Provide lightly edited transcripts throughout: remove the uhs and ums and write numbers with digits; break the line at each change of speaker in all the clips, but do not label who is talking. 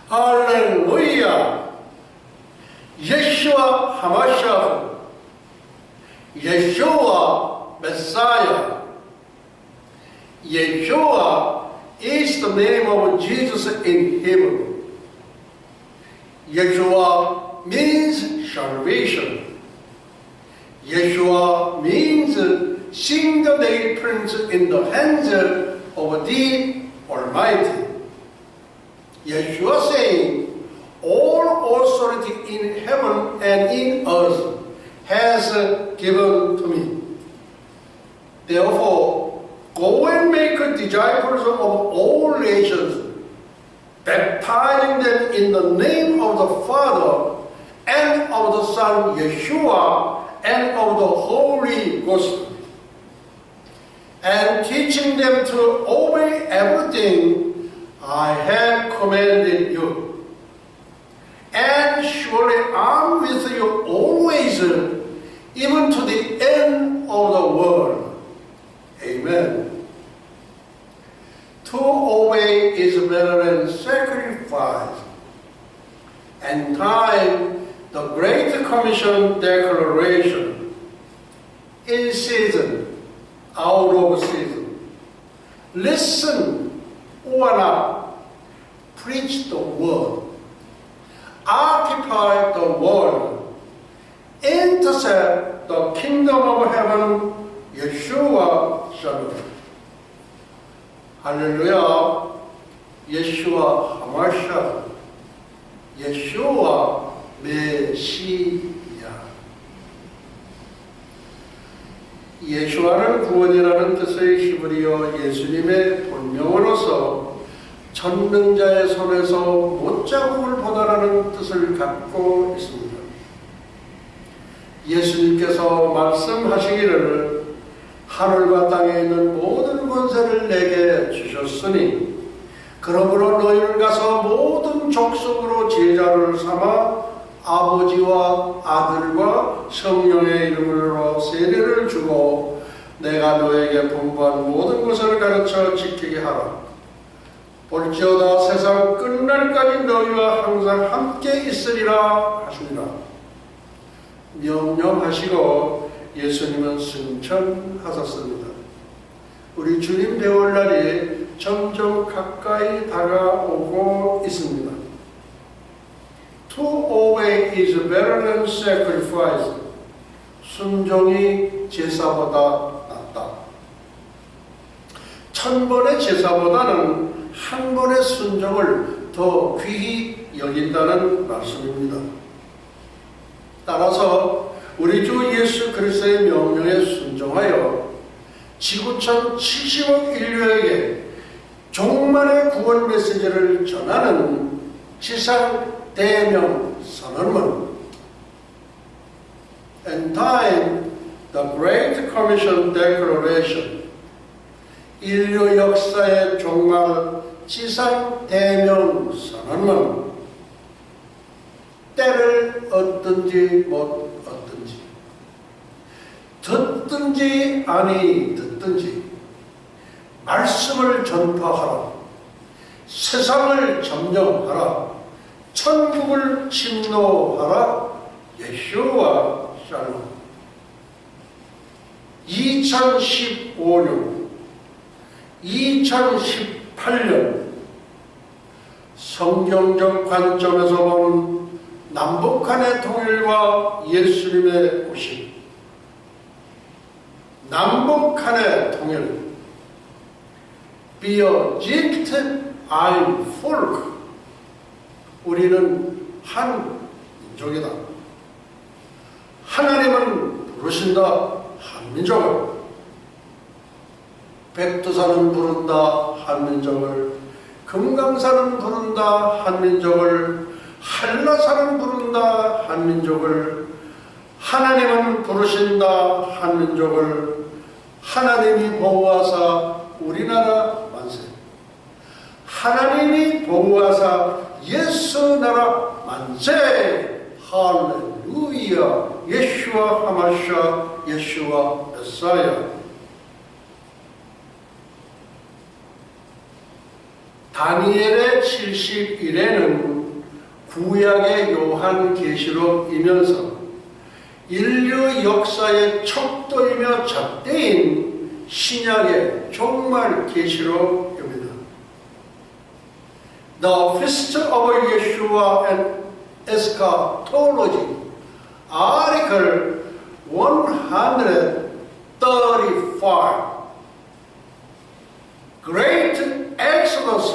할렐루야. 예수와 하마샤, 예수와 메사야. Yeshua is the name of Jesus in Hebrew. Yeshua means salvation. Yeshua means seeing the nail prints in the hands of the Almighty. Yeshua saying, all authority in heaven and in earth has given to me. Therefore, go and make disciples of all nations, baptizing them in the name of the Father and of the Son Yeshua and of the Holy Ghost, and teaching them to obey everything I have commanded you. And surely I'm with you always, even to the end of the world. Amen. To obey is better than sacrifice. And time, the Great Commission declaration, in season, out of season. Listen, open up, preach the word, occupy the world, intercept the kingdom of heaven, Yeshua Shalom. 할렐루야. 예수와 하마샤, 예수와 메시야. 예수와는 구원이라는 뜻의 히브리어 예수님의 본명으로서 전능자의 손에서 못자국을 보다라는 뜻을 갖고 있습니다. 예수님께서 말씀하시기를 하늘과 땅에 있는 모든 권세를 내게 주셨으니 그러므로 너희는 가서 모든 족속으로 제자를 삼아 아버지와 아들과 성령의 이름으로 세례를 주고 내가 너에게 분부한 모든 것을 가르쳐 지키게 하라. 볼지어다 세상 끝날까지 너희와 항상 함께 있으리라 하시니라. 명령하시고 예수님은 승천하셨습니다. 우리 주님 배울 날이 점점 가까이 다가오고 있습니다. To obey is better than sacrifice. 순종이 제사보다 낫다. 1000번의 제사보다는 한 번의 순종을 더 귀히 여긴다는 말씀입니다. 따라서 우리 주 예수 그리스도의 명령에 순종하여 지구촌 70억 인류에게 종말의 구원 메시지를 전하는 지상 대명 선언문, and time, the Great Commission Declaration, 인류 역사의 종말 지상 대명 선언문, 때를 얻든지 못 얻든지, 듣든지 아니 듣든지 말씀을 전파하라. 세상을 점령하라. 천국을 침노하라. 예수와 샬롬. 2015년 2018년 성경적 관점에서 보는 남북한의 통일과 예수님의 오심, 남북한의 통일, Wir sind ein Volk. 우리는 한 민족이다. 하나님은 부르신다. 한민족을. 백두산은 부른다. 한민족을. 금강산은 부른다. 한민족을. 한라산은 부른다. 한민족을. 하나님은 부르신다. 한민족을. 하나님이 보호하사 우리나라 만세. 하나님이 보호하사 예수 나라 만세. 할렐루야, 예슈아 하마샤, 예슈아 메사야. 다니엘의 71회는 구약의 요한계시록이면서 인류 역사의 척도이며 잣대인 신약의 종말 계시록입니다. The Feast of Yeshua and Eschatology, Article 135. Great Exodus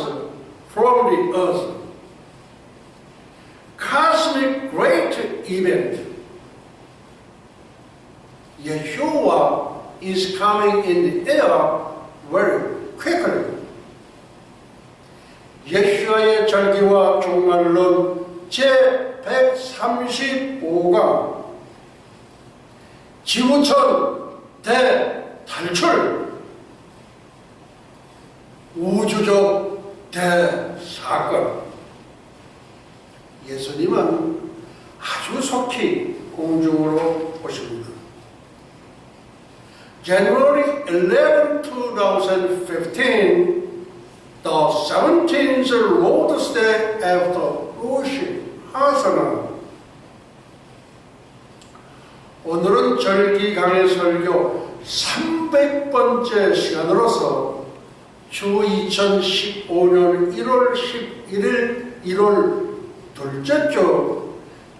from the earth. Cosmic great event. Yeshua is coming in the air very quickly. 예수와의 절기와 종말론 제135강 지구촌 대탈출 우주적 대사건. 예수님은 아주 속히 공중으로 오십니다. January 11, 2015, the 17th Lord's Day after Rosh Hashanah. 오늘은 절기 강의 설교 300번째 시간으로서 주 2015년 1월 11일 1월 둘째 주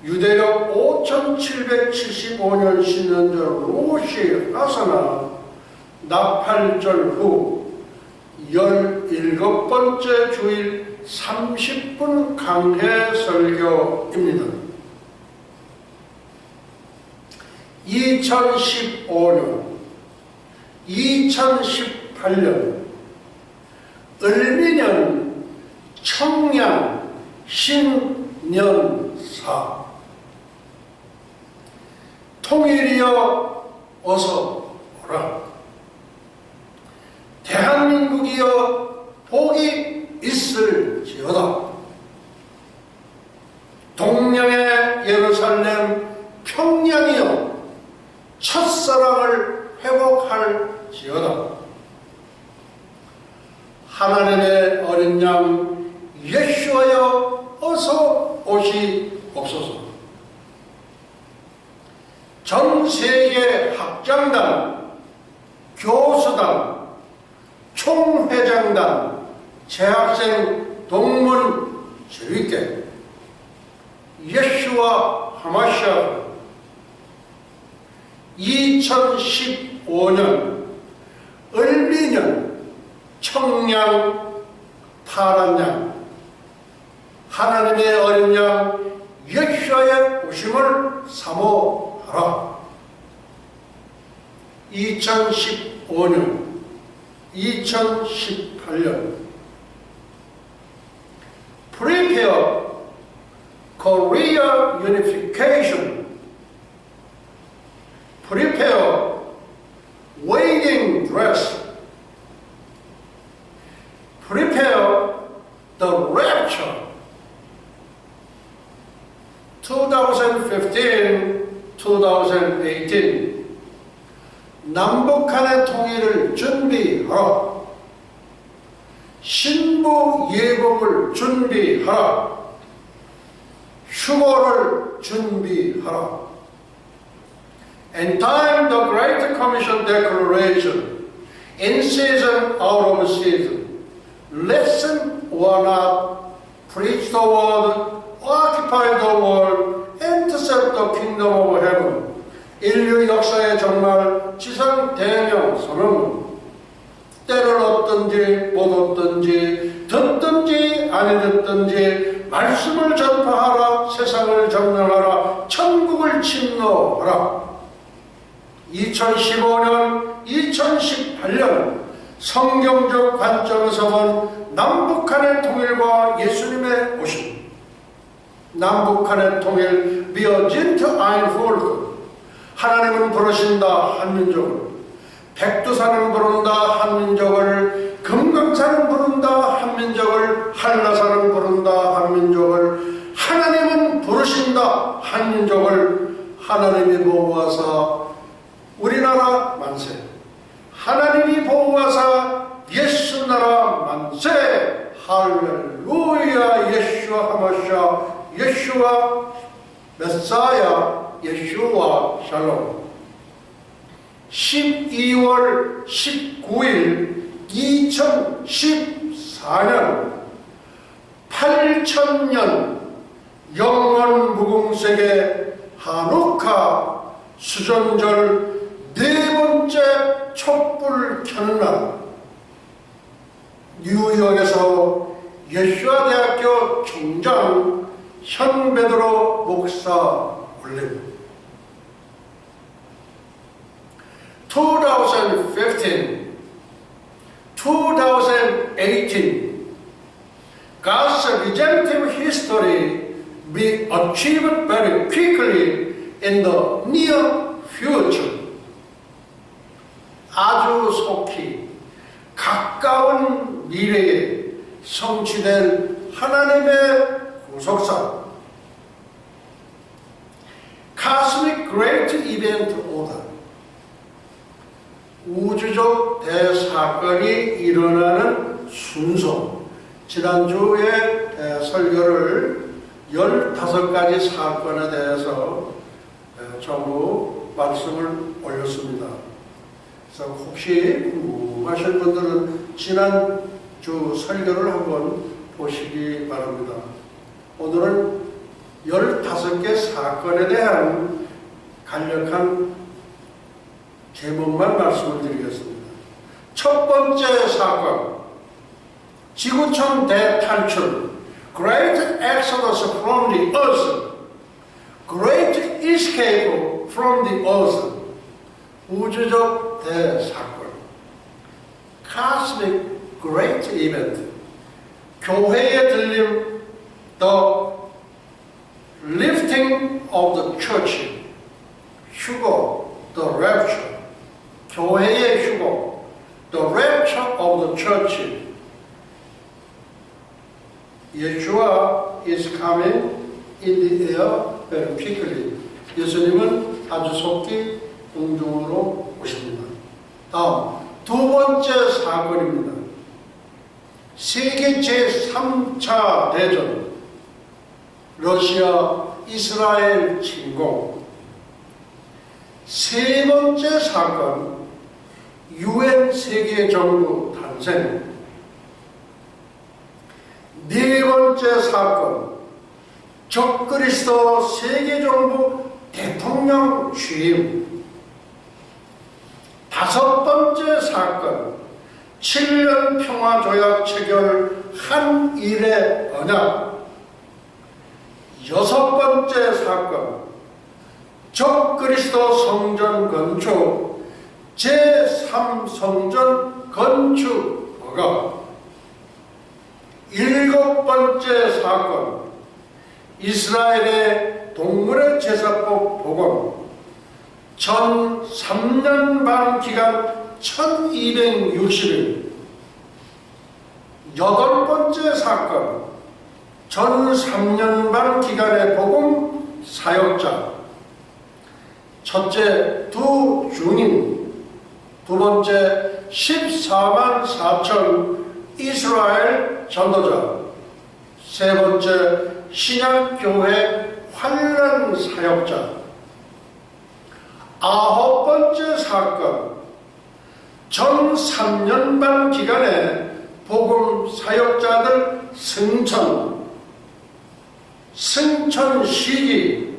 유대력 5775년 신년절 로시 하사나 나팔절 후 17번째 주일 30분 강해 설교입니다. 2015년, 2018년 을미년 청양 신년사. 통일이여 어서 오라. 대한민국이여 복이 있을지어다. 동양의 예루살렘 평양이여 첫사랑을 회복할지어다. 하나님의 어린 양 예수여 어서 오시옵소서. 전 세계 학장단, 교수단, 총회장단, 재학생 동문 재위께 예수와 하마샤 2015년 을미년 청양 파란 양 하나님의 어린 양 예수의 오심을 사모하라. 2015년 2018년 Prepare Korea Unification. Prepare wedding dress. Prepare the rapture. 2015-2018 남북한의 통일을 준비하라. 신부 예복을 준비하라. 휴거를 준비하라. And time the Great Commission Declaration, in season, out of season, listen or not, preach the word, occupy the world, intercept the kingdom of heaven. 인류 역사의 정말 지상 대명 선언문. 때를 얻든지 못 얻든지 듣든지 아니 듣든지 말씀을 전파하라. 세상을 점령하라. 천국을 침노하라. 2015년 2018년 성경적 관점에서 본 남북한의 통일과 예수님의 오심. 남북한의 통일 Wir sind ein Volk. 하나님은 부르신다 한민족을. 백두산은 부른다 한민족을. 금강산은 부른다 한민족을. 한라산은 부른다 한민족을. 하나님은 부르신다 한 민족을 하나님이 보호하사 우리나라 만세, 하나님이 보호하사 예수 나라 만세, 할렐루야, 예수와 하마샤, 예수와 메사야, 예수와 샬롬. 12월 19일 2014년 8000년 영원 무궁세계 한우카 수전절 네 번째 촛불 켜는 날, 뉴욕에서 예수와 대학교 총장 현베드로 목사 올림. 2015, 2018, God's redemptive history be achieved very quickly in the near future. 아주 속히 가까운 미래에 성취될 하나님의 구속사. Cosmic Great Event Order. 우주적 대사건이 일어나는 순서. 지난주에 설교를 15가지 사건에 대해서 전부 말씀을 올렸습니다. 그래서 혹시 궁금하신 분들은 지난주 설교를 한번 보시기 바랍니다. 오늘은 15개 사건에 대한 간략한 제목만 말씀을 드리겠습니다. 첫 번째 사건, 지구촌 대탈출, Great Exodus from the Earth, Great Escape from the Earth, 우주적 대사건, Cosmic Great Event, 교회의 들림, The Lifting of the Church, 휴거, The Rapture, 교회의 휴거, The Rapture of the Church, Yeshua is coming in the air very quickly. 예수님은 아주 속히 공중으로 오십니다. 다음, 두 번째 사건입니다. 세계 제3차 대전, 러시아, 이스라엘 침공. 세 번째 사건, UN 세계정부 탄생. 네 번째 사건, 적그리스도 세계정부 대통령 취임. 다섯 번째 사건, 7년 평화조약 체결 한일의 언약. 여섯 번째 사건, 적그리스도 성전 건축, 제3성전 건축 허가. 일곱 번째 사건, 이스라엘의 동물의 제사법 복원, 전 3년 반 기간 1260일. 여덟 번째 사건, 전 3년 반 기간의 복음 사역자. 첫째, 두 중인. 두 번째, 14만 4천 이스라엘 전도자. 세 번째, 신약교회 환란 사역자. 아홉 번째 사건, 전 3년 반 기간에 복음 사역자들 승천. 승천 시기,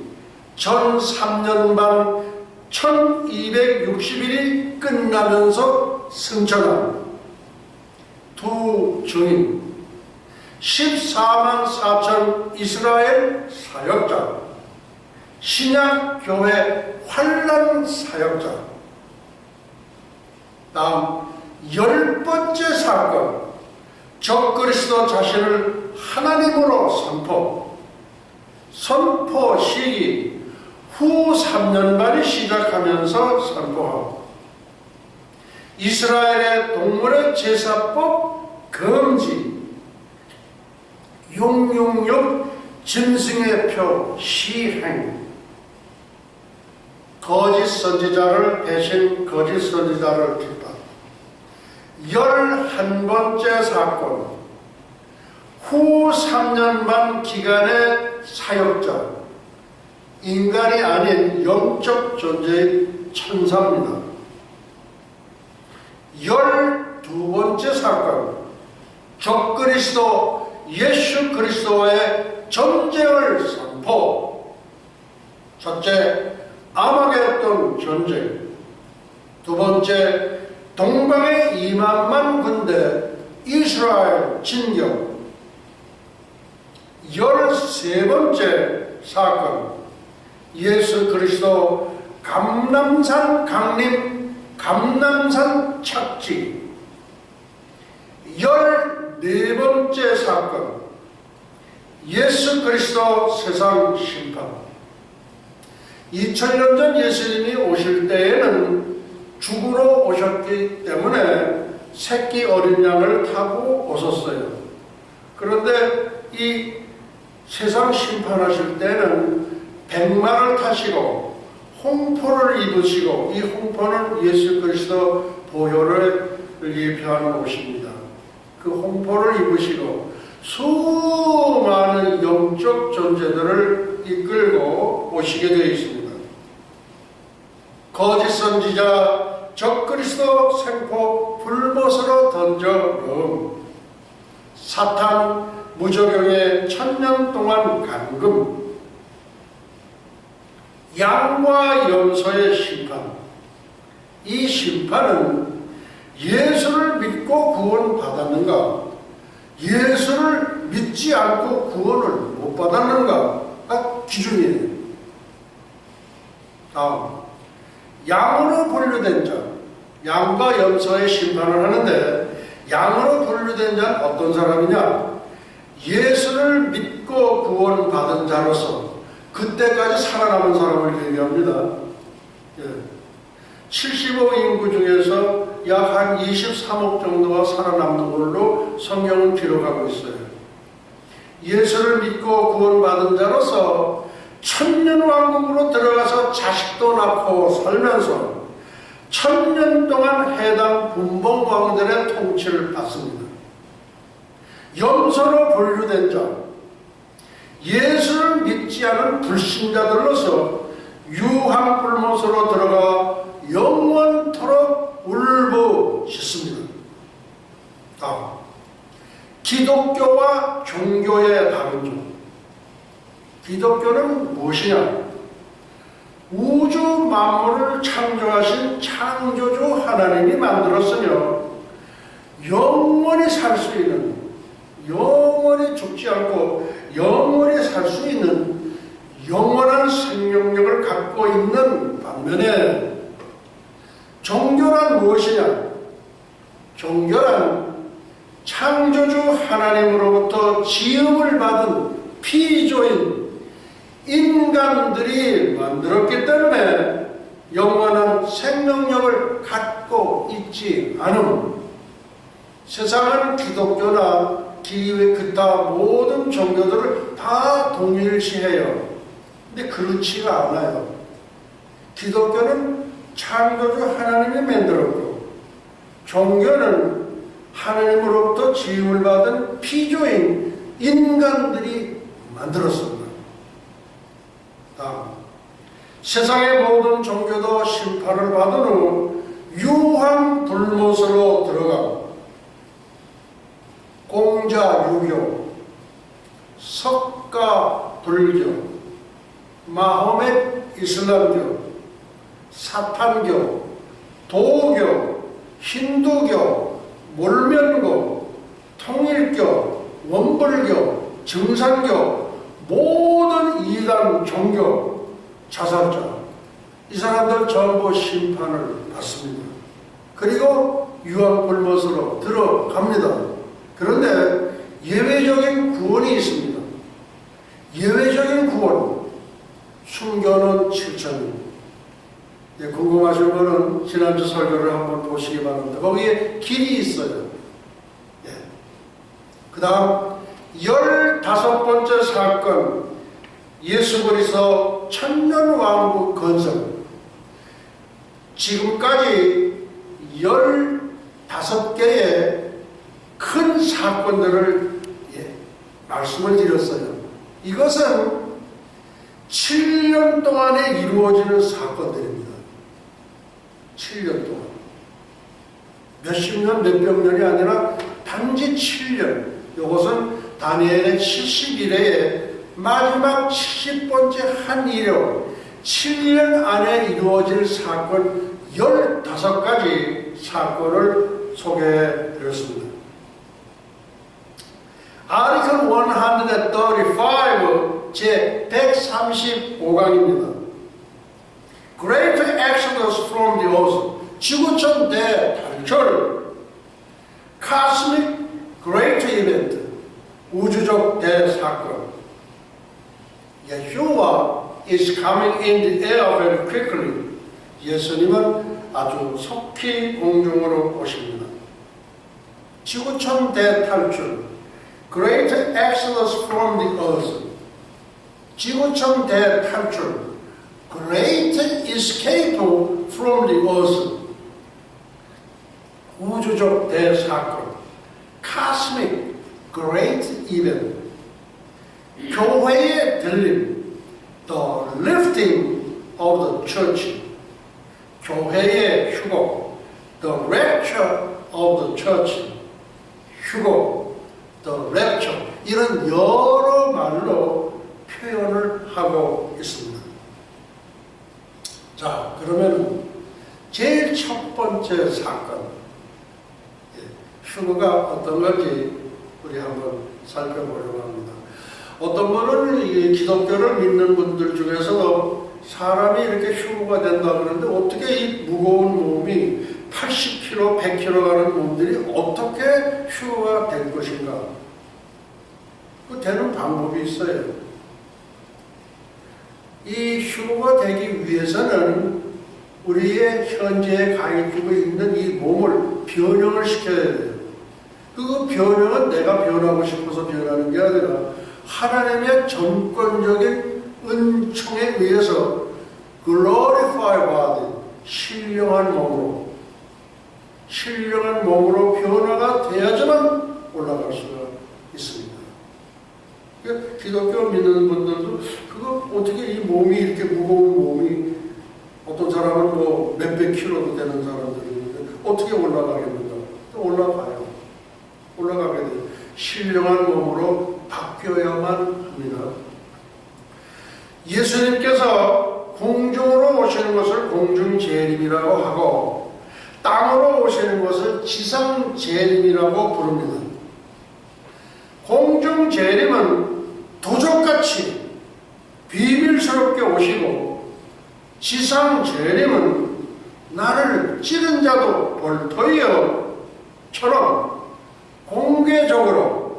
전 3년 반 1260일이 끝나면서 승천한 두 증인. 14만 4천 이스라엘 사역자. 신약교회 환란 사역자. 다음, 열 번째 사건, 적그리스도 자신을 하나님으로 선포 시기, 후 3년 반이 시작하면서 선포하고. 이스라엘의 동물의 제사법 금지. 666 짐승의 표 시행, 거짓 선지자를 대신 거짓 선지자를 기다. 11번째 사건, 후 3년 반 기간의 사역자, 인간이 아닌 영적 존재의 천사입니다. 12번째 사건, 적그리스도 예수 그리스도와의 전쟁을 선포. 첫째, 아마겟돈 전쟁. 두 번째, 동방의 2만만 군대 이스라엘 진격. 13번째 사건, 예수 그리스도 감람산 강림, 감람산 착지. 14번째 사건, 예수 그리스도 세상 심판. 2000년 전 예수님이 오실 때에는 죽으러 오셨기 때문에 새끼 어린 양을 타고 오셨어요. 그런데 이 세상 심판하실 때는 백마를 타시고 홍포를 입으시고, 이 홍포는 예수 그리스도 보혈을 예표하는 옷입니다. 그 홍포를 입으시고 수많은 영적 존재들을 이끌고 오시게 되어 있습니다. 거짓 선지자, 적그리스도 생포 불못으로 던져 넣음, 사탄 무적용의 1000년 동안 감금, 양과 염소의 심판. 이 심판은 예수를 믿고 구원받았는가, 예수를 믿지 않고 구원을 못 받았는가가 기준이에요. 다음, 양으로 분류된 자, 양과 염소의 심판을 하는데, 양으로 분류된 자는 어떤 사람이냐? 예수를 믿고 구원받은 자로서 그때까지 살아남은 사람을 얘기합니다. 75 인구 중에서 약 한 23억 정도가 살아남는 걸로 성경은 기록하고 있어요. 예수를 믿고 구원받은 자로서 천년왕국으로 들어가서 자식도 낳고 살면서 1000년 동안 해당 분봉왕들의 통치를 받습니다. 염소로 분류된 자, 예수를 믿지 않은 불신자들로서 유황불못으로 들어가 영원토록 울부짖습니다. 다음, 기독교와 종교의 다른 점. 기독교는 무엇이냐? 우주 만물을 창조하신 창조주 하나님이 만들었으며 영원히 살 수 있는, 영원히 죽지 않고 영원히 살 수 있는 영원한 생명력을 갖고 있는 반면에, 종교란 무엇이냐? 종교란 창조주 하나님으로부터 지음을 받은 피조인 인간들이 만들었기 때문에 영원한 생명력을 갖고 있지 않음. 세상은 기독교나 기타 모든 종교들을 다 동일시해요. 근데 그렇지가 않아요. 기독교는 창조주 하나님이 만들었고, 종교는 하나님으로부터 지음을 받은 피조인 인간들이 만들었습니다. 다음, 세상의 모든 종교도 심판을 받은 후 유황불못으로 들어가고, 공자유교, 석가 불교, 마호멧 이슬람교, 사탄교, 도교, 힌두교, 몰면교, 통일교, 원불교, 증산교, 모든 이단 종교 자살자, 이 사람들 전부 심판을 받습니다. 그리고 유황불못으로 들어갑니다. 그런데 예외적인 구원이 있습니다. 예외적인 구원, 순교는 7천입니다. 궁금하신 분은 지난주 설교를 한번 보시기 바랍니다. 거기에 길이 있어요. 그 다음, 15번째 사건, 예수 그리스도 천년왕국 건설. 지금까지 15개의 큰 사건들을 말씀을 드렸어요. 이것은 7년 동안에 이루어지는 사건들입니다. 7년 동안. 몇십 년, 몇백 년이 아니라 단지 7년. 이것은 다니엘의 70일에 마지막 70번째 한 이력, 7년 안에 이루어질 사건 15가지 사건을 소개해 드렸습니다. 아티클 135 제 135강입니다. Great Exodus from the Earth, 지구촌 대탈출, Cosmic Great Event, 우주적 대사건. Yeshua is coming in the air very quickly. 예수님은 아주 속히 공중으로 오십니다. 지구촌 대탈출, Great Exodus from the Earth. 지구촌 대탈출, Great Escape from the Earth. 우주적 대사건, Cosmic Great Event. 교회의 들림, The Lifting of the Church. 교회의 휴거, The Rapture of the Church. 휴거, The Rapture. 이런 여러 말로 표현을 하고 있습니다. 자, 그러면 제일 첫 번째 사건, 휴거가 어떤 건지 우리 한번 살펴보려고 합니다. 어떤 분은 기독교를 믿는 분들 중에서도 사람이 이렇게 휴거가 된다 그러는데 어떻게 이 무거운 몸이 80kg, 100kg 가는 몸들이 어떻게 휴거가 된 것인가? 그 되는 방법이 있어요. 이 휴거가 되기 위해서는 우리의 현재에 가지고 있는 이 몸을 변형을 시켜야 돼요. 그 변형은 내가 변하고 싶어서 변하는 게 아니라 하나님의 전권적인 은총에 의해서 glorified body, 신령한 몸으로 변화가 돼야지만 올라갈 수가 있습니다. 그러니까 기독교 믿는 분들도 그거 어떻게 이 몸이 이렇게 무거운 몸이 어떤 사람은 뭐 몇백 킬로도 되는 사람들이 있는데 어떻게 올라가겠는가? 올라가게 돼요. 신령한 몸으로 바뀌어야만 합니다. 예수님께서 공중으로 오시는 것을 공중재림이라고 하고 땅으로 오시는 것을 지상재림이라고 부릅니다. 공중재림은 도적같이 비밀스럽게 오시고 지상재림은 나를 찌른 자도 볼터이어처럼 공개적으로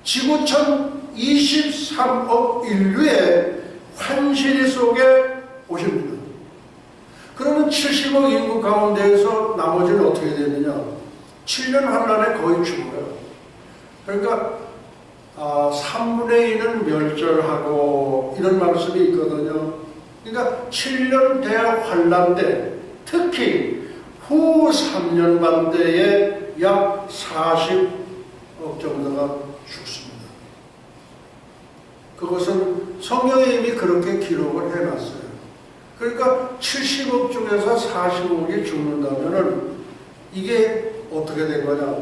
지구촌 23억 인류의 환실 속에 오십니다. 그러면 70억 인구 가운데에서 나머지는 어떻게 되느냐? 7년 환란에 거의 죽어요. 그러니까 3분의 2는 멸절하고 이런 말씀이 있거든요. 그러니까 7년 대환란 때 특히 후 3년 반 때에 약 40억 정도가 죽습니다. 그것은 성경에 이미 그렇게 기록을 해놨어요. 그러니까 70억 중에서 40억이 죽는다면은 이게 어떻게 된 거냐?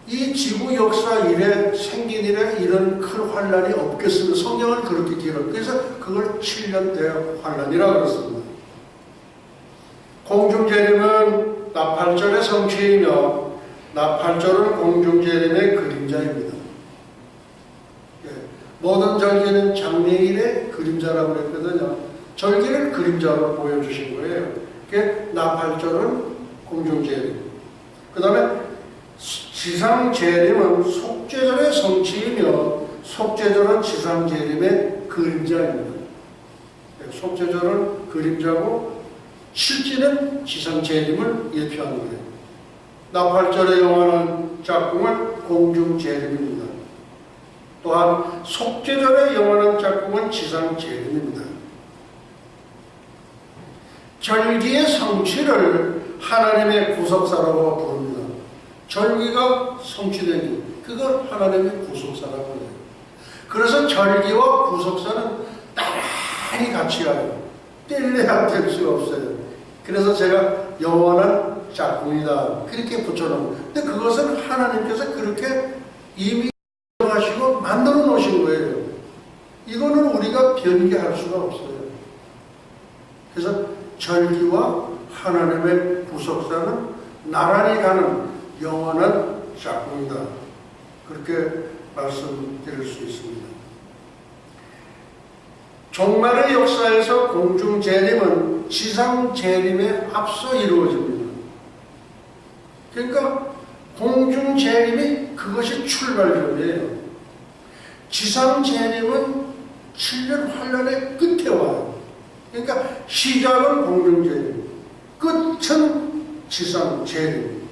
이 지구 역사 이래 생긴 이래 이런 큰 환란이 없겠습니다. 성경은 그렇게 기록. 그래서 그걸 7년 대환란이라고 그랬습니다. 공중재림은 나팔절의 성취이며 나팔절은 공중재림의 그림자입니다. 모든 절기는 장래일의 그림자라고 그랬거든요. 절기를 그림자로 보여주신 거예요. 나팔절은 공중재림. 그 다음에 지상재림은 속죄절의 성취이며 속죄절은 지상재림의 그림자입니다. 속죄절은 그림자고 실제는 지상재림을 예표하는 거예요. 나팔절에 영원한 짝꿍은 공중재림입니다. 또한 속죄절에 영원한 짝꿍은 지상재림입니다. 절기의 성취를 하나님의 구속사라고 부릅니다. 절기가 성취되기, 그걸 하나님의 구속사라고 해요. 그래서 절기와 구속사는 나란히 같이 가요. 뗄래야 뗄 수가 없어요. 그래서 제가 영원한 짝꿍이다 그렇게 붙여놓은. 근데 그것은 하나님께서 그렇게 이미 하시고 만들어 놓으신 거예요. 이거는 우리가 변개할 수가 없어요. 그래서 절기와 하나님의 구속사는 나란히 가는 영원한 짝꿍이다. 그렇게 말씀드릴 수 있습니다. 종말의 역사에서 공중재림은 지상재림에 앞서 이루어집니다. 그러니까 공중재림이 그것이 출발점이에요. 지상재림은 7년 환란의 끝에 와요. 그러니까 시작은 공중재림, 끝은 지상재림.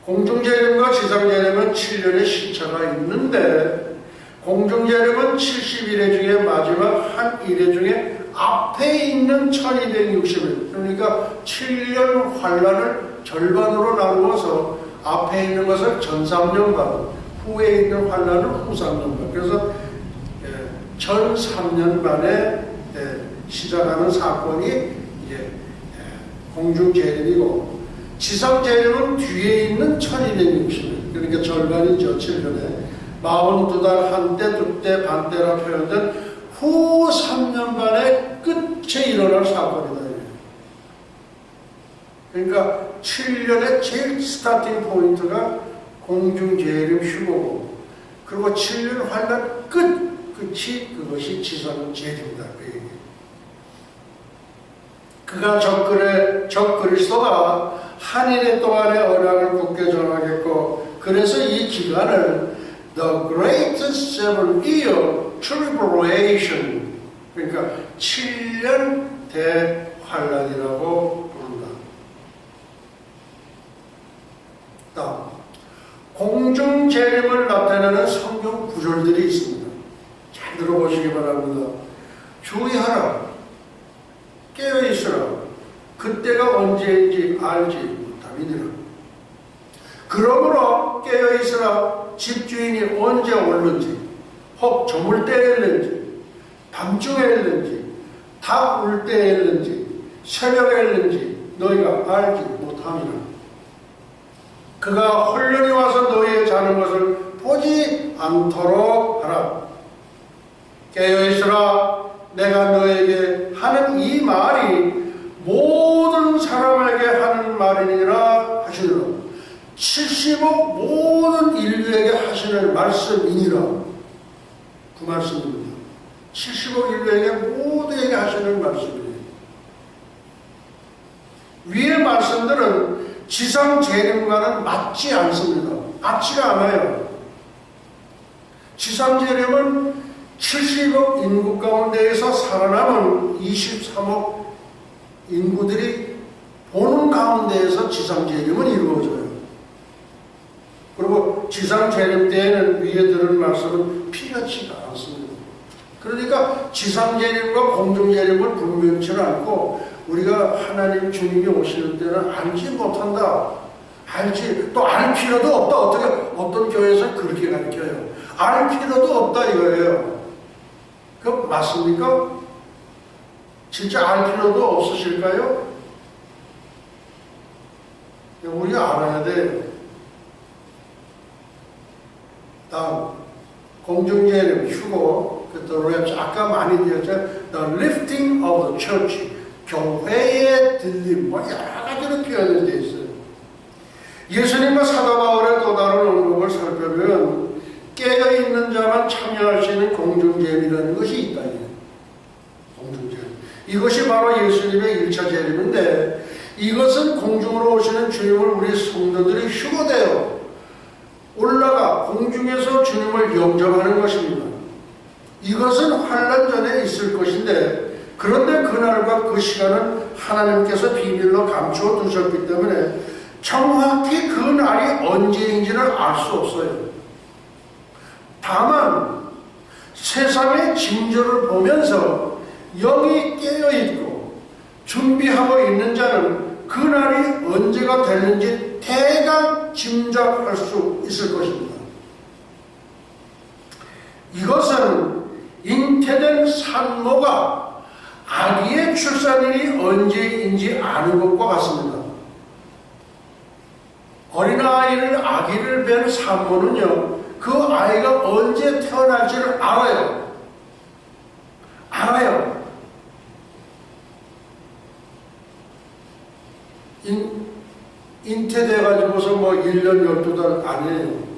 공중재림과 지상재림은 7년의 시차가 있는데 공중재림은 70일의 중에 마지막 한 일의 중에 앞에 있는 1260일, 그러니까 7년 환란을 절반으로 나누어서 앞에 있는 것을 전 3년반, 후에 있는 환란을 후 3년반. 그래서 전 3년반에 시작하는 사건이 이제 공중재림이고, 지상재림은 뒤에 있는 1260일, 그러니까 절반이죠. 7년에 42달, 한때, 두때, 반때라 표현된 후 3년 반의 끝에 일어날 사건이다. 그러니까 7년의 제일 스타팅 포인트가 공중재림 휴거고, 그리고 7년 환란 끝이 그것이 지상재림이다. 그 얘기. 그가 적그리스도가 한인의 동안의 언약을 굳게 전하겠고, 그래서 이 기간을 The Great Seven Year Tribulation, 그러니까 7년 대환란이라고 부른다. 다음, 공중재림을 나타내는 성경 구절들이 있습니다. 잘 들어보시기 바랍니다. 주의하라, 깨어있으라, 그때가 언제인지 알지 못함이니라. 그러므로 깨어있으라, 집주인이 언제 올는지, 혹 저물 때에 일는지, 밤중에 일는지, 닭 울 때에 일는지, 새벽에 일는지 너희가 알지 못함이라. 그가 홀련히 와서 너희의 자는 것을 보지 않도록 하라. 깨어있으라, 내가 너에게 하는 이 말이 모든 사람에게 하는 말이니라 하시더라. 70억 모든 인류에게 하시는 말씀이니라. 그 말씀입니다. 70억 인류에게 모두에게 하시는 말씀이에요. 위의 말씀들은 지상재림과는 맞지 않습니다. 맞지가 않아요. 지상재림은 70억 인구 가운데에서 살아남은 23억 인구들이 보는 가운데에서 지상재림은 이루어져요. 그리고 지상재림 때에는 위에 들은 말씀은 필요치가 않습니다. 그러니까 지상재림과 공중재림을 분명치는 않고, 우리가 하나님 주님이 오시는 때는 알지 못한다. 알지, 또 알 필요도 없다. 어떤 교회에서 그렇게 가르쳐요. 알 필요도 없다 이거예요. 그 맞습니까? 진짜 알 필요도 없으실까요? 우리가 알아야 돼요. 다음, 공중재림, 휴거, 아까 많이 되었죠. The lifting of the church, 교회의 들림, 여러 가지로 표현이 되어 있어요. 예수님과 사도 바울의 또 다른 언급을 살펴보면 깨어있는 자만 참여할 수 있는 공중재림이라는 것이 있다. 공중재림. 이것이 바로 예수님의 1차 재림인데, 이것은 공중으로 오시는 주님을 우리 성도들이 휴거되어 올라가 공중에서 주님을 영접하는 것입니다. 이것은 환란 전에 있을 것인데, 그런데 그날과 그 시간은 하나님께서 비밀로 감추어 두셨기 때문에 정확히 그 날이 언제인지는 알 수 없어요. 다만 세상의 징조를 보면서 영이 깨어있고 준비하고 있는 자는 그 날이 언제가 되는지 대강 짐작할 수 있을 것입니다. 이것은 잉태된 산모가 아기의 출산일이 언제인지 아는 것과 같습니다. 어린아이를 아기를 뵌 산모는요, 그 아이가 언제 태어날지를 알아요. 잉태돼가지고서 뭐 1년 12달 아니에요.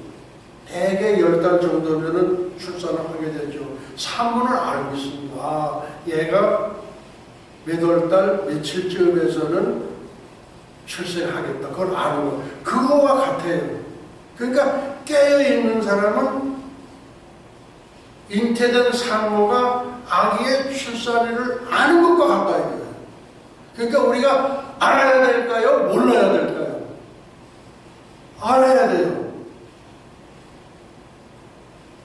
대개 10달 정도면은 출산을 하게 되죠. 산모는 알고 있습니다. 아, 얘가 몇 월 달 며칠쯤에서는 출생하겠다. 그걸 아는 거. 그거와 같아요. 그러니까 깨어있는 사람은 잉태된 산모가 아기의 출산일을 아는 것과 같다 이거예요. 그러니까 우리가 알아야 될까요? 몰라야 될까요? 알아야 돼요.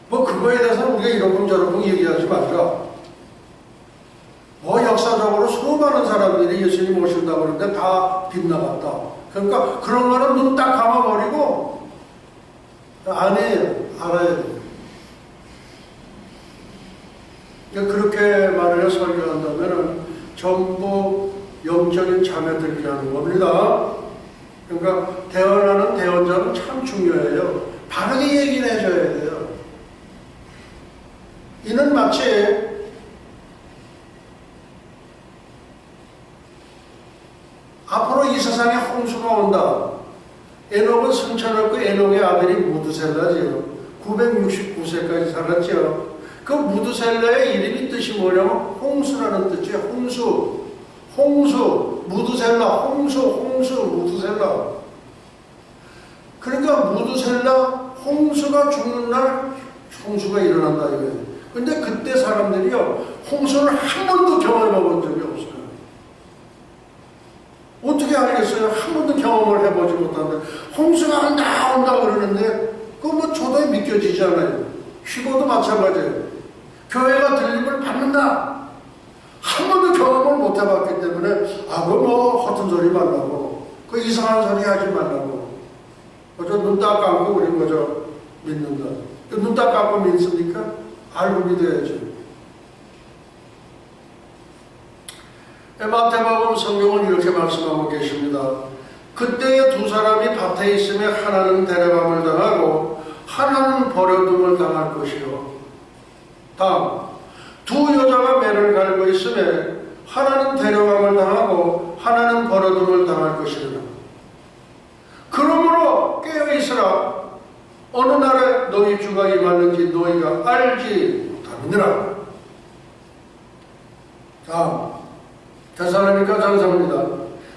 뭐 그거에 대해서는 우리가 이러쿵저러쿵 얘기하지 말자. 뭐 역사적으로 수많은 사람들이 예수님 오신다고 그러는데 다 빗나갔다. 그러니까 그런 거는 눈 딱 감아버리고 아니에요. 알아야 돼요. 그렇게 말을 설교한다면 전부 영적인 자매들이라는 겁니다. 그러니까 대언하는 대언자는 참 중요해요. 바르게 얘기를 해줘야 돼요. 이는 마치 앞으로 이 세상에 홍수가 온다. 에녹은 승천했고 에녹의 아들이 무드셀라지요. 969세까지 살았죠. 그 무드셀라의 이름이 뜻이 뭐냐면 홍수라는 뜻이에요. 홍수, 무드셀라, 홍수, 무드셀라. 그러니까 무드셀라 홍수가 죽는 날 홍수가 일어난다 이거예요. 근데 그때 사람들이요, 홍수를 한 번도 경험해 본 적이 없어요. 어떻게 알겠어요? 한 번도 경험을 해보지 못하는데 홍수가 온다 그러는데 그거 뭐 도저히 믿겨지지 않아요. 휴거도 마찬가지예요. 교회가 들림을 받는다. 한 번도 경험을 못 해봤기 때문에 그거 뭐 허튼 소리 말라고, 그 이상한 소리 하지 말라고, 그저 눈 딱 감고 우리 그저 믿는다. 눈 딱 감고 믿습니까? 알고 믿어야죠. 마태복음 성경은 이렇게 말씀하고 계십니다. 그때에 두 사람이 밭에 있으며 하나는 데려감을 당하고 하나는 버려둠을 당할 것이요. 다음, 두 여자가 매를 갈고 있으며 하나는 데려감을 당하고 하나는 버려둠을 당할 것이라. 그러므로 깨어있으라. 어느 날에 너희 주가 임하는지 너희가 알지 못하느니라. 다음, 데살로니가 전서입니다.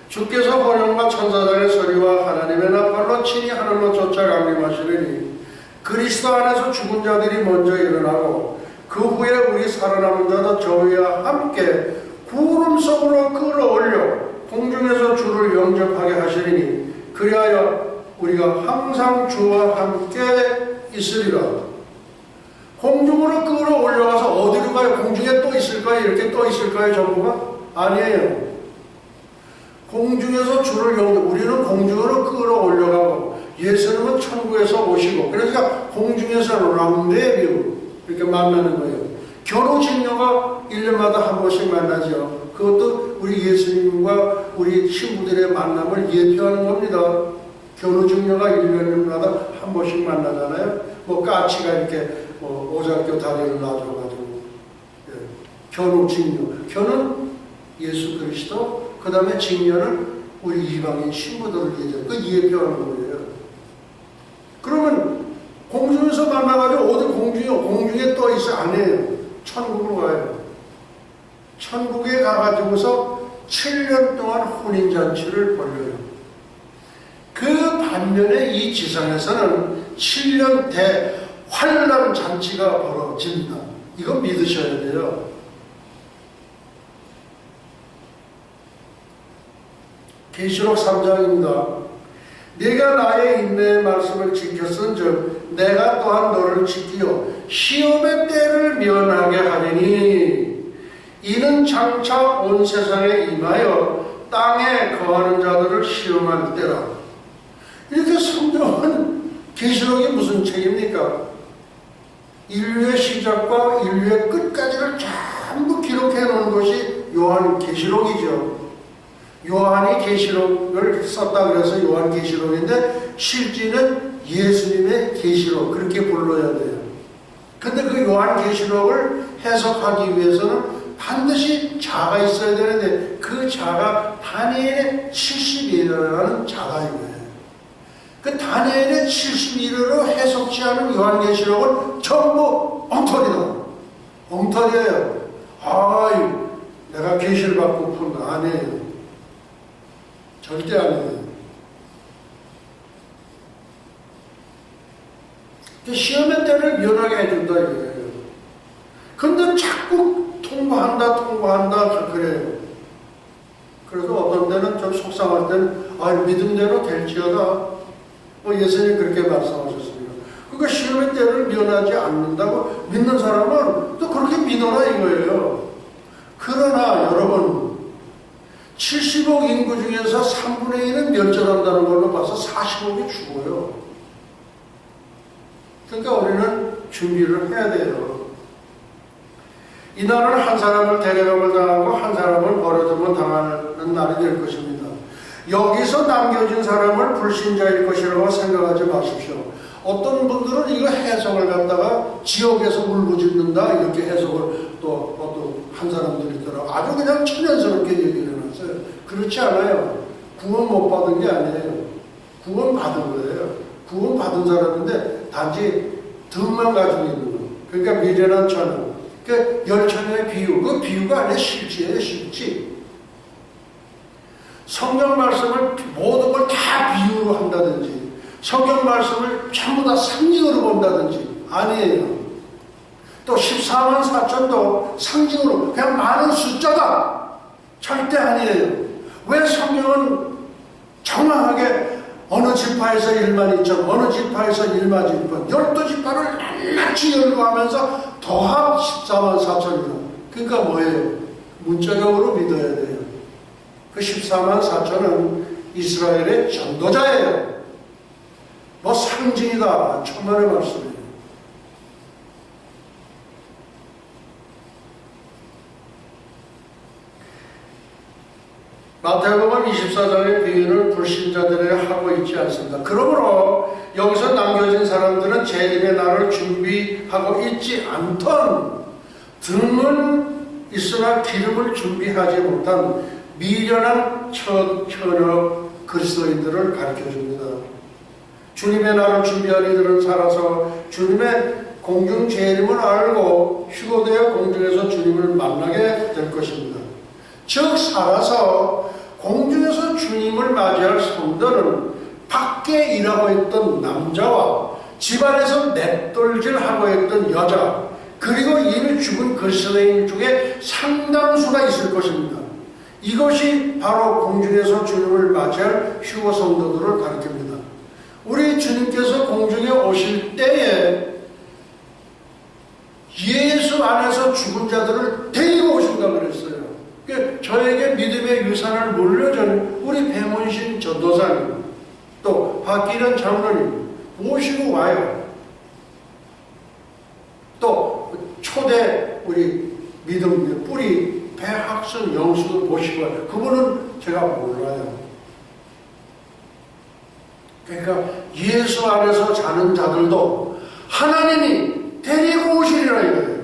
주께서 번영과 천사들의 소리와 하나님의 나팔로 친히 하늘로 쫓아 강림하시리니 그리스도 안에서 죽은 자들이 먼저 일어나고 그 후에 우리 살아남은 자도 저희와 함께 구름 속으로 끌어올려 공중에서 주를 영접하게 하시리니 그리하여 우리가 항상 주와 함께 있으리라. 공중으로 끌어올려가서 어디로 가요? 공중에 또 있을까요? 이렇게 또 있을까요? 전부가? 아니에요. 공중에서 주를 우리는 공중으로 끌어올려가고 예수님은 천국에서 오시고, 그러니까 공중에서 랑데뷰 이렇게 만나는 거예요. 결혼식녀가 1년마다 한 번씩 만나죠. 그것도 우리 예수님과 우리 친구들의 만남을 예표하는 겁니다. 결혼식녀가 1년마다 한 번씩 만나잖아요. 뭐 까치가 이렇게 오작교 다리를 놔줘가지고 결혼식녀, 결혼 예수 그리스도, 그 다음에 직녀는 우리 이방인 신부들을 얘기하는 그 예표하는 거예요. 그러면 공중에서 만나가지고 어디 공중에 떠 있어? 아니에요. 천국으로 가요. 천국에 가가지고서 7년 동안 혼인잔치를 벌여요. 그 반면에 이 지상에서는 7년 대환란 잔치가 벌어집니다. 이거 믿으셔야 돼요. 계시록 3장입니다. 네가 나의 인내의 말씀을 지켰은즉 내가 또한 너를 지키어 시험의 때를 면하게 하리니 이는 장차 온 세상에 임하여 땅에 거하는 자들을 시험할 때라. 이렇게 성경은 계시록이 무슨 책입니까? 인류의 시작과 인류의 끝까지를 전부 기록해 놓은 것이 요한 계시록이죠. 요한이 계시록을 썼다 그래서 요한 계시록인데 실제는 예수님의 계시록 그렇게 불러야 돼요. 근데 그 요한 계시록을 해석하기 위해서는 반드시 자가 있어야 되는데 그 자가 다니엘의 71회라는 자가이고요. 그 다니엘의 71회로 해석지 않은 요한계시록은 전부 엉터리다. 엉터리예요. 아이, 내가 계시를 받고 푼 거 아니에요. 절대 아니에요. 시험의 때를 면하게 해준다 이거예요. 근데 자꾸 통과한다 그래요. 그래서 어떤 때는 좀 속상할 때는 믿음대로 될지어다. 예수님 그렇게 말씀하셨습니다. 그러니까 시험의 때를 면하지 않는다고 믿는 사람은 또 그렇게 믿어라 이거예요. 그러나 여러분 70억 인구 중에서 3분의 1은 멸절한다는 걸로 봐서 40억이 죽어요. 그러니까 우리는 준비를 해야 돼요. 이날은 한 사람을 데려가면 당하고 한 사람을 버려두면 당하는 날이 될 것입니다. 여기서 남겨진 사람을 불신자일 것이라고 생각하지 마십시오. 어떤 분들은 이거 해석을 갖다가 지옥에서 울부짖는다 이렇게 해석을 또 한 사람들이 있더라고요. 아주 그냥 천연스럽게 얘기를 해놨어요. 그렇지 않아요. 구원 못 받은 게 아니에요. 구원 받은 거예요. 구원 받은 사람인데 단지 덕만 가지고 있는 거예요. 그러니까 미련한 천연. 그 열천의 비유, 그 비유가 아니라 실지예요, 실지. 성경 말씀을 모든 걸 다 비유로 한다든지 성경 말씀을 전부 다 상징으로 본다든지 아니에요. 또 14만 4천도 상징으로 그냥 많은 숫자다. 절대 아니에요. 왜 성경은 정확하게 어느 지파에서 1만 2천, 어느 지파에서 1만 2천, 12지파를 낱낱이 열거하면서 더합 14만 4천이다. 그러니까 뭐예요? 문자적으로 믿어야 돼요. 그 14만 4천은 이스라엘의 전도자예요. 상징이다. 천만의 말씀이에요. 마태복음 24장의 비유는 불신자들에게 하고 있지 않습니다. 그러므로 여기서 남겨진 사람들은 재림의 날을 준비하고 있지 않던 등은 있으나 기름을 준비하지 못한 미련한 처녀 그리스도인들을 가르쳐줍니다. 주님의 날을 준비한 이들은 살아서 주님의 공중 재림을 알고 휴거되어 공중에서 주님을 만나게 될 것입니다. 즉 살아서 공중에서 주님을 맞이할 성도는 밖에 일하고 있던 남자와 집안에서 맷돌질하고 있던 여자 그리고 이미 죽은 그리스도인 중에 상당수가 있을 것입니다. 이것이 바로 공중에서 주님을 맞이할 휴거 성도들을 가리킵니다. 우리 주님께서 공중에 오실 때에 예수 안에서 죽은 자들을 데리고 오신다 그랬어요. 그러니까 저에게 믿음의 유산을 물려준 우리 배문신 전도사님 또 박기련 장로님 모시고 와요. 또 초대 우리 믿음의 뿌리 배학순 영수도 모시고 와요. 그분은 제가 몰라요. 그러니까 예수 안에서 자는 자들도 하나님이 데리고 오시리라 이거예요.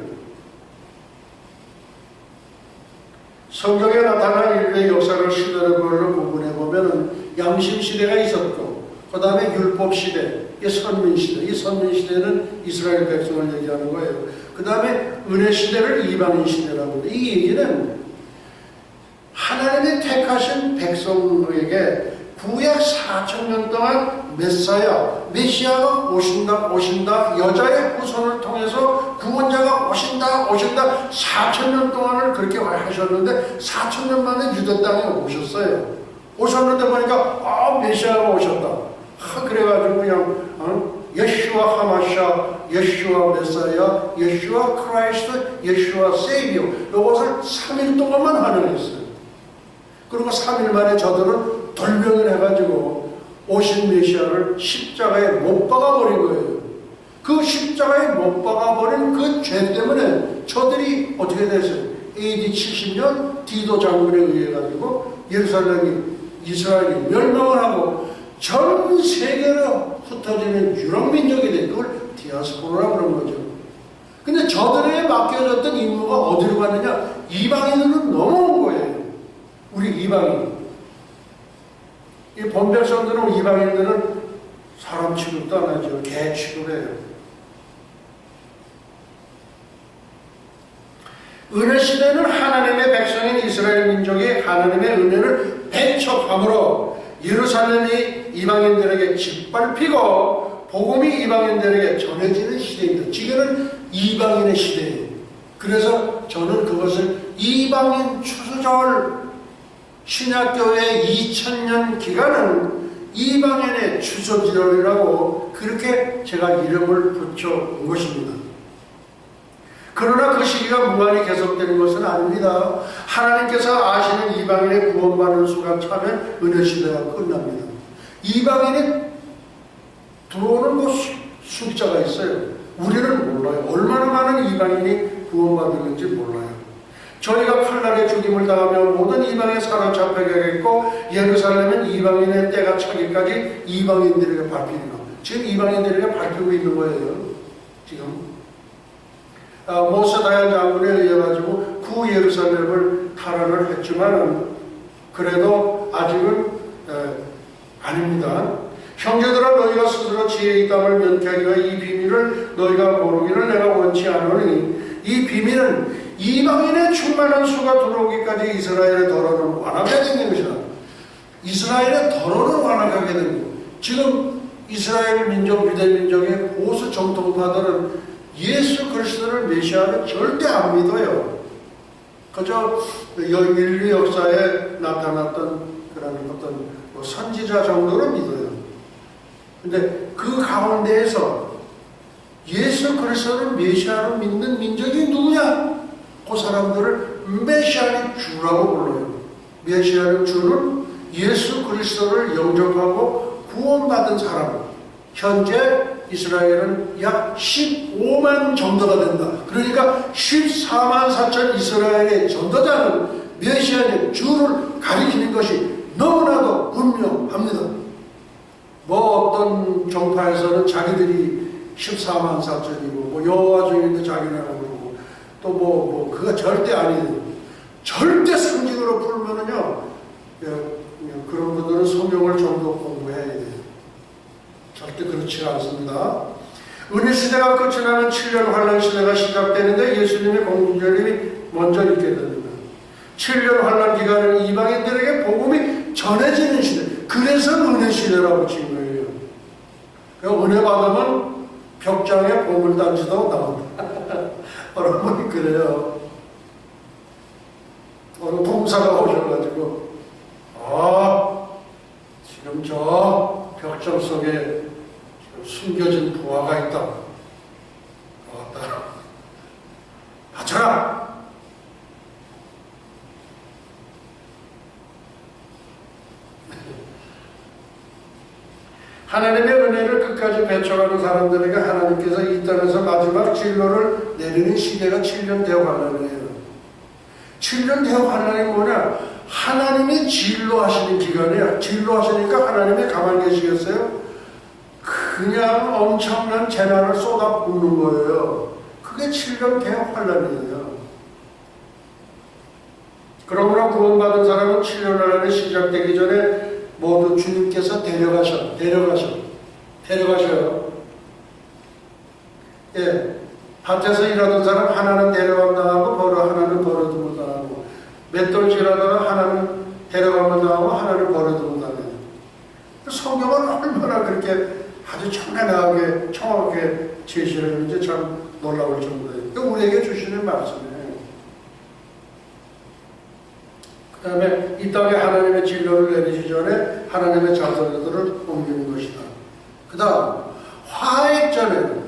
성경에 나타난 인류의 역사를 시대별로 구분해보면 양심시대가 있었고 그 다음에 율법시대, 선민시대, 이 선민시대는 이스라엘 백성을 얘기하는 거예요. 그 다음에 은혜시대를 이방인시대라고 합니다. 이 얘기는 하나님이 택하신 백성에게 구약 4,000년 동안 메시아가 오신다, 여자의 후손을 통해서 구원자가 오신다, 4,000년 동안을 그렇게 하셨는데 4,000년 만에 유대 땅에 오셨어요. 오셨는데 보니까 메시아가 오셨다. 그래가지고 그냥 예슈아 하마샤, 예슈아 메사야, 예슈아 크라이스트, 예슈아 세이비어 이것을 3일 동안만 환영했어요. 그리고 3일 만에 저들은 돌변을 해가지고 오신 메시아를 십자가에 못 박아버린 거예요. 그 십자가에 못 박아버린 그 죄 때문에 저들이 어떻게 됐어요? AD 70년 디도 장군에 의해 가지고 이스라엘이 멸망을 하고 전 세계로 흩어지는 유럽민족이 된 그걸 디아스포라라고 그런 거죠. 근데 저들에게 맡겨졌던 임무가 어디로 갔느냐? 이방인으로 넘어온 거예요. 우리 이방인. 이 본백성들은 이방인들은 사람 취급도 안 하죠. 개 취급해요. 은혜 시대는 하나님의 백성인 이스라엘 민족이 하나님의 은혜를 배척함으로 예루살렘이 이방인들에게 짓밟히고 복음이 이방인들에게 전해지는 시대입니다. 지금은 이방인의 시대예요. 그래서 저는 그것을 이방인 추수절 신약교회 2000년 기간은 이방인의 추수절이라고 그렇게 제가 이름을 붙여온 것입니다. 그러나 그 시기가 무한히 계속되는 것은 아닙니다. 하나님께서 아시는 이방인의 구원받는 수가 차면 은혜 시대가 끝납니다. 이방인이 들어오는 숫자가 있어요. 우리는 몰라요. 얼마나 많은 이방인이 구원받는지 몰라요. 저희가 칼날에 죽임을 당하며 모든 이방에 사로잡혀야겠고 예루살렘은 이방인의 때가 차기까지 이방인들에게 밟히는 것. 지금 이방인들에게 밟히고 있는 거예요. 지금. 모세다야 장군에 의해 가지고 구 예루살렘을 탈환을 했지만은 그래도 아직은 아닙니다. 형제들아 너희가 스스로 지혜의 땅을 면케하기가 이 비밀을 너희가 모르기를 내가 원치 않으니 이 비밀은 이방인의 충만한 수가 들어오기까지 이스라엘의 더러는 완화하게 된 것이다. 이스라엘의 더러는 완화하게 된 것. 지금 이스라엘 민족 유대 민족의 보수 정통파들은 예수 그리스도를 메시아를 절대 안 믿어요. 그저 인류 역사에 나타났던 그런 어떤 선지자 정도로 믿어요. 근데 그 가운데에서 예수 그리스도를 메시아로 믿는 민족이 누구냐? 그 사람들을 메시아의 주라고 불러요. 메시아의 주는 예수 그리스도를 영접하고 구원받은 사람. 현재 이스라엘은 약 15만 전도가 된다. 그러니까 14만 4천 이스라엘의 전도자는 메시아의 주를 가리키는 것이 너무나도 분명합니다. 어떤 정파에서는 자기들이 14만 4천이고 여호와 중인데 자기네라고 그러고 또 그거 절대 아니에요. 절대 성직으로 풀면은요 그런 분들은 성경을 좀 더 공부해야 돼요. 절대 그렇지 않습니다. 은혜 시대가 끝이 나면 7년 환란 시대가 시작되는데 예수님의 공중절임이 먼저 있게 됩니다. 7년 환란 기간은 이방인들에게 복음이 전해지는 시대. 그래서 은혜 시대라고 친 거예요. 은혜 받으면 벽장에 보물단지도 나온다. 여러분이 그래요. 어느 봉사가 오셔가지고 지금 저 벽장 속에 숨겨진 부화가 있다. 받쳐라! 하나님의 은혜를 끝까지 배척하는 사람들에게 하나님께서 이 땅에서 마지막 진로를 내리는 시대가 7년 대환 환란이에요. 7년 대환 환란이 뭐냐? 하나님이 진로하시는 기간이야. 진로하시니까 하나님이 가만히 계시겠어요? 그냥 엄청난 재난을 쏟아붓는 거예요. 그게 7년 대환 환란이에요. 그러므로 구원받은 사람은 7년 환란이 시작되기 전에 모두 주님께서 데려가셔요. 예, 밭에서 일하던 사람 하나는 데려감 당하고 하나는 버려둠을 당하고 맷돌 질하다가 하나는 데려감을 당하고 하나는 버려둠을 당해요. 성경은 얼마나 그렇게 아주 청렴하게 정확하게 제시를 했는지 참 놀라울 정도예요. 우리에게 주시는 말씀이에요. 그 다음에 이 땅에 하나님의 진로를 내리시 전에 하나님의 자손들을 옮기는 것이다. 그 다음 화액전에라는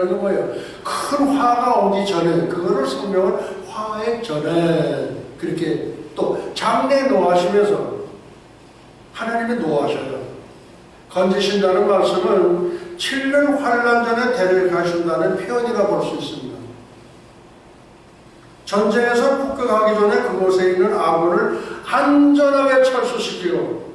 건 뭐예요? 큰 화가 오기 전에, 그거를 성경은 화액전에, 그렇게 또 장래 노하시면서 하나님이 노하셔요. 건지신다는 말씀은 7년 환란 전에 데려가신다는 표현이라 볼 수 있습니다. 전쟁에서 폭격하기 전에 그곳에 있는 아군을 안전하게 철수시키고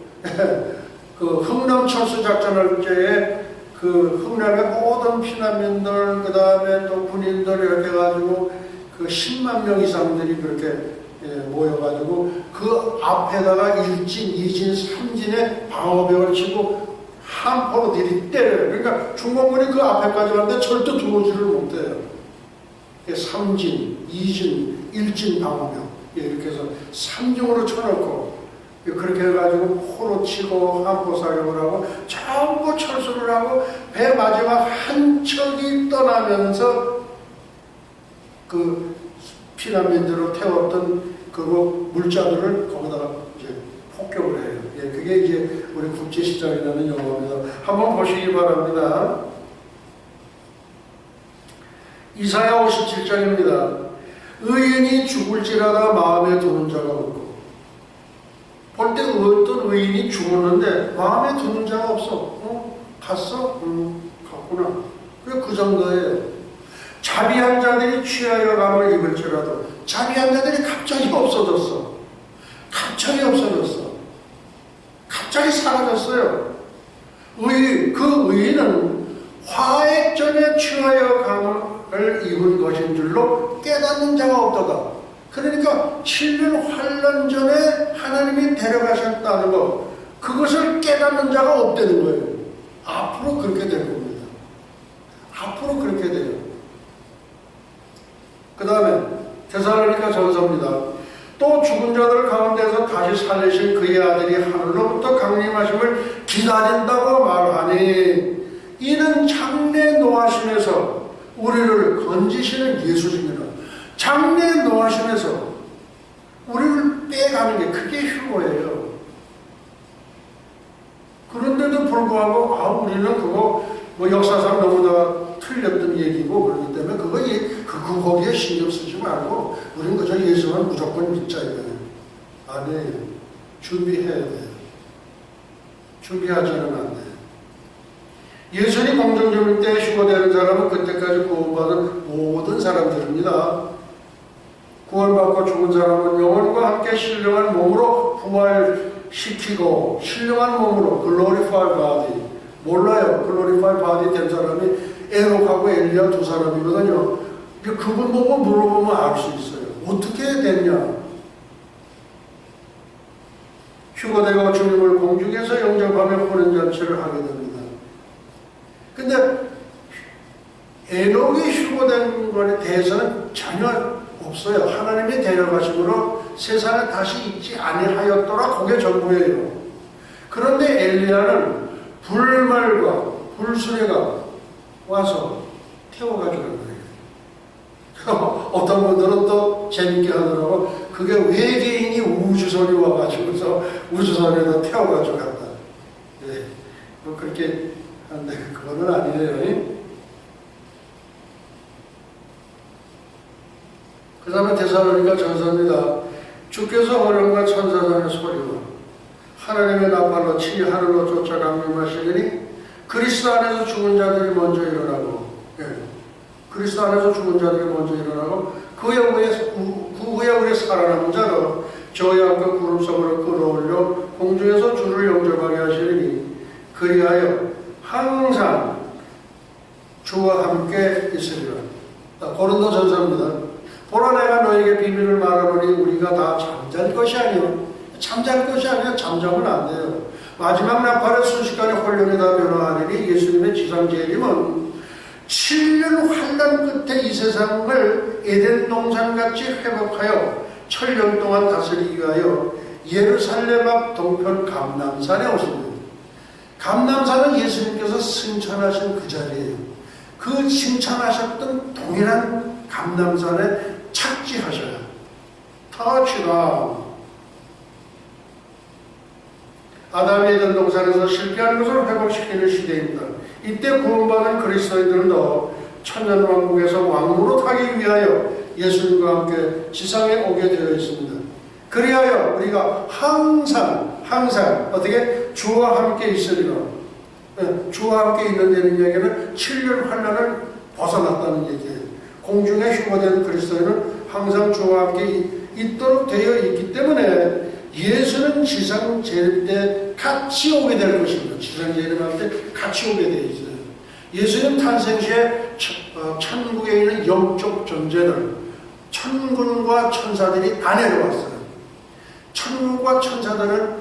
그 흥남 철수 작전할 때에 그 흥남의 모든 피난민들, 그 다음에 또 군인들 이렇게 해가지고 그 10만 명 이상들이 그렇게 모여가지고 그 앞에다가 1진, 2진, 3진의 방어벽을 치고 한 포로 들이때려요. 그러니까 중공군이 그 앞에까지 갔는데 절대 들어오지를 못해요. 3진, 2진, 1진 방어벽 이렇게 해서 3중으로 쳐놓고 그렇게 해가지고 포로 치고 한포 사격을 하고 전부 철수를 하고 배 마지막 한 척이 떠나면서 그 피난민들을 태웠던 그 물자들을 거기다가 이제 폭격을 해요. 예, 그게 이제 우리 국제시장이라는 영화입니다. 한번 보시기 바랍니다. 이사야 57장입니다. 의인이 죽을지라다 마음에 두는 자가 없고, 볼 때 어떤 의인이 죽었는데 마음에 두는 자가 없어. 갔어? 갔구나. 그 정도예요. 자비한 자들이 취하여 감을 입을지라도 자비한 자들이 갑자기 없어졌어. 갑자기 없어졌어. 갑자기 사라졌어요. 그 의인은 화액전에 취하여 감을 입은 것인 줄로 깨닫는 자가 없다다. 그러니까 7년 환란 전에 하나님이 데려가셨다는 것, 그것을 깨닫는 자가 없다는 거예요. 앞으로 그렇게 될 겁니다. 앞으로 그렇게 돼요. 그 다음에 데살로니가 전서입니다. 또 죽은 자들 가운데서 다시 살리신 그의 아들이 하늘로부터 강림하심을 기다린다고 말하니 이는 장래 노하심에서 우리를 건지시는 예수님이라. 장래 노하심에서 우리를 빼가는 게 그게 휴거예요. 그런데도 불구하고 우리는 그거 뭐 역사상 너무나 틀렸던 얘기고 그렇기 때문에 거기에 신경 쓰지 말고 우리는 그저 예수만 무조건 믿자 이거예요. 아니에요. 준비해야 돼요. 준비하지는 안 돼요. 예수님 공중점일 때 휴거되는 사람은 그때까지 구원받은 모든 사람들입니다. 구원받고 죽은 사람은 영혼과 함께 신령한 몸으로 부활시키고 신령한 몸으로 glorified body, 몰라요. glorified body 된 사람이 에녹하고 엘리야 두 사람이거든요. 그분 보고 물어보면 알 수 있어요. 어떻게 됐냐? 휴거되고 주님을 공중에서 영접하며 보는 잔치를 하게 됩니다. 근데 에녹이 휴거된 것에 대해서는 전혀 없어요. 하나님이 데려가심으로 세상에 다시 있지 아니하였더라. 그게 전부예요. 그런데 엘리야는 불말과 불수레가 와서 태워가지고 간 거예요. 어떤 분들은 또 재밌게 하더라고. 그게 외계인이 우주선이 와가지고서 우주선에다 태워가지고 간다. 예, 뭐 그렇게 하는데 그거는 아니에요. 그 다음에 데살로니가 전서입니다. 주께서 어령과 천사단의 소리와 하나님의 나팔로 친히 하늘로 쫓아 강림하시리니 그리스도 안에서 죽은 자들이 먼저 일어나고, 그리스도 안에서 죽은 자들이 먼저 일어나고 그 후에 우리 살아남은 자로 저희와 함께 구름 속으로 끌어올려 공중에서 주를 영접하게 하시리니 그리하여 항상 주와 함께 있으리라. 고린도 전서입니다. 보라 내가 너에게 비밀을 말하노니 우리가 다 잠잘 것이 아니요. 잠잘 것이 아니라 잠자면 안 돼요. 마지막 나팔의 순식간에 혼련이 다 변화하리니 예수님의 지상 재림은 7년 환란 끝에 이 세상을 에덴 동산같이 회복하여 천년 동안 다스리기 위하여 예루살렘 앞 동편 감람산에 오십니다. 감람산은 예수님께서 승천하신 그 자리예요. 그 승천하셨던 동일한 감람산에 착지하셔요. 터치다운. 아담이 에덴 동산에서 실패한 것을 회복시키는 시대입니다. 이때 구원받은 그리스도인들도 천년왕국에서 왕노릇하기 위하여 예수님과 함께 지상에 오게 되어 있습니다. 그리하여 우리가 항상 어떻게 주와 함께 있으리라. 주와 함께 있는다는 얘기는 7년 환난을 벗어났다는 얘기예요. 공중에 휴거된 그리스도인은 항상 주와 함께 있도록 되어 있기 때문에 예수는 지상 재림 때 같이 오게 될 것입니다. 지상 재림할 때 같이 오게 되어 있어요. 예수님 탄생 시에 천국에 있는 영적 존재들, 천군과 천사들이 다 내려왔어요. 천군과 천사들은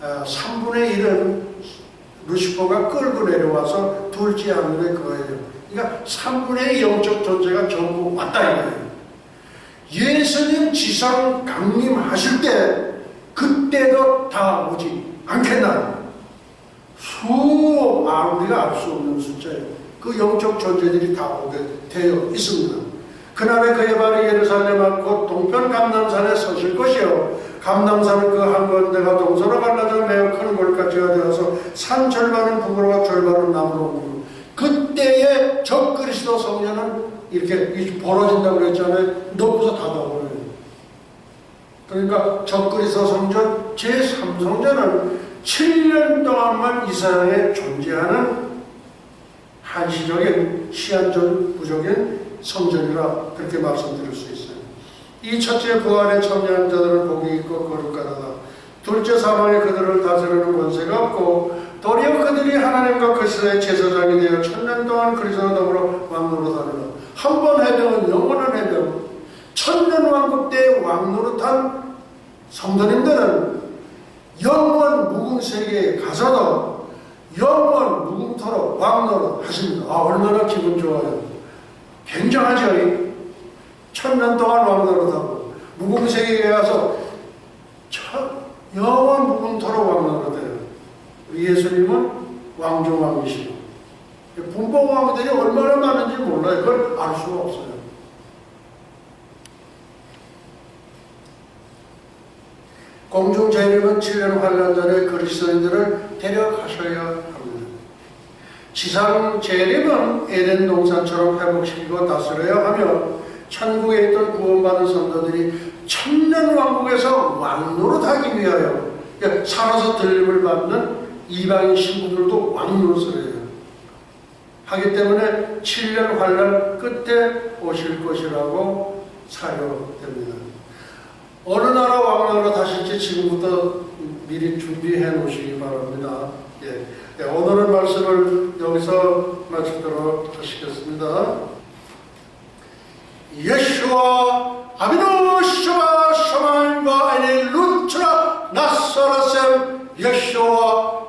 3분의 1은 루시퍼가 끌고 내려와서 둘째 하늘에 거예요. 그러니까 3분의 2 영적 존재가 전부 왔다 이거예요. 예수님 지상 강림하실 때 그때도 다 오지 않겠나? 우리가 알 수 없는 숫자예요. 그 영적 존재들이 다 오게 되어 있습니다. 그날에 그의 발이 예루살렘 곧 동편 감람산에 서실 것이요 감람산은 그 한가운데가 동서로 갈라져 매우 큰 골짜기가 되어서 산 절반은 북으로 절반은 남으로 옵니다. 그때의 적그리스도 성전은 이렇게 벌어진다고 그랬잖아요. 높아서 닫아버려요. 그러니까 적그리스도 성전 제3성전은 7년 동안만 이 세상에 존재하는 한시적인 시한적인 성전이라 그렇게 말씀드릴 수 있어요. 이 첫째 부활에 참여한 자들은 복이 있고 거룩하다. 둘째 사망에 그들을 다스리는 권세가 없고 도리어 그들이 하나님과 그리스도의 제사장이 되어 천년 동안 그리스도와 더불어 왕노릇하리라. 한 번 해병은 영원한 해병. 천년 왕국 때 왕노릇한 성도님들은 영원 묵은 세계에 가서도 영원 무궁토록 왕노릇 하십니다. 얼마나 기분 좋아요. 굉장하죠. 천년 동안 왕노릇하고 무궁세계에 가서 영원 무궁토록 왕노릇해요. 우리 예수님은 왕중왕이시고 분봉왕들이 얼마나 많은지 몰라요. 그걸 알 수가 없어요. 공중 재림은 7년 환란 전에 그리스도인들을 데려가셔야 합니다. 지상 재림은 에덴 동산처럼 회복시키고 다스려야 하며 천국에 있던 구원받은 성도들이 천년 왕국에서 왕노릇하기 위하여 살아서 들림을 받는 이방인 신부들도 왕노릇을 해요. 하기 때문에 7년 환란 끝에 오실 것이라고 사료됩니다. 어느 나라 왕노릇 하실지 지금부터 미리 준비해 놓으시기 바랍니다. 오늘의 말씀을 여기서 마치도록 하시겠습니다. 예수와 아비노 샤바 샤만과 아니 루트라 나사라셈 예수와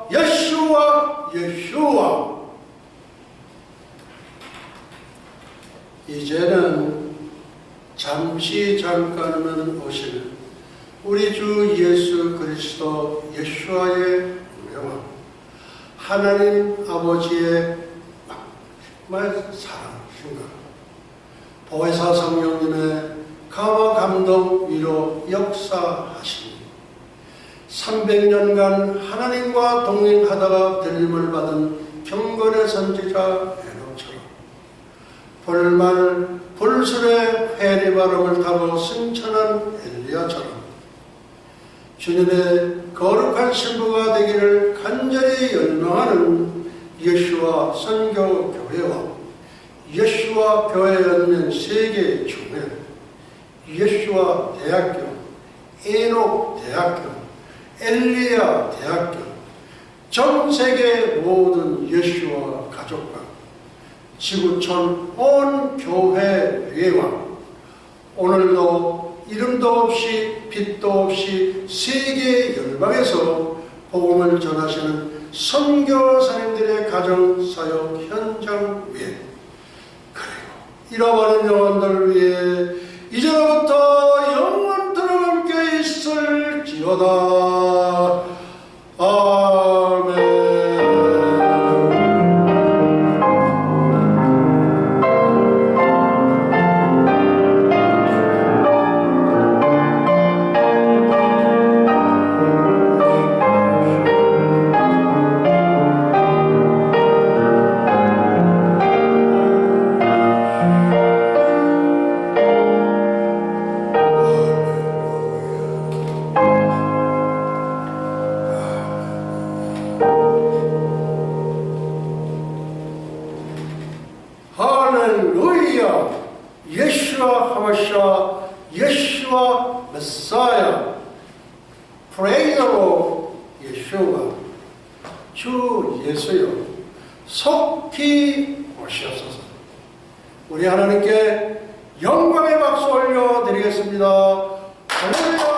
이제는 잠깐은 오실 우리 주 예수 그리스도 예수와의 은혜와 하나님 아버지의 정말 사랑하신가 보혜사 성령님의 감화 감동 위로 역사하시니 300년간 하나님과 동행하다가 들림을 받은 경건의 선지자 에녹처럼 볼말 불술의 회리바람을 타고 승천한 엘리야처럼 주님의 거룩한 신부가 되기를 간절히 열망하는 예수와 선교교회와 예수와 교회 연맹 세계 총회, 예수와 대학교, 에녹 대학교, 엘리야 대학교, 전 세계 모든 예수와 가족과 지구촌 온 교회 회와 오늘도 이름도 없이 빛도 없이 세계 열방에서 복음을 전하시는 선교사님들의 가정사역 현장 위에 그리고 잃어버린 영혼들 위해 이제부터 영원토록 함께 있을지어다. 아멘. 예수와 하마샤, 예수와 메사야, 프레이저로 예수가 주 예수여 속히 오시옵소서. 우리 하나님께 영광의 박수 올려드리겠습니다. 할렐루야.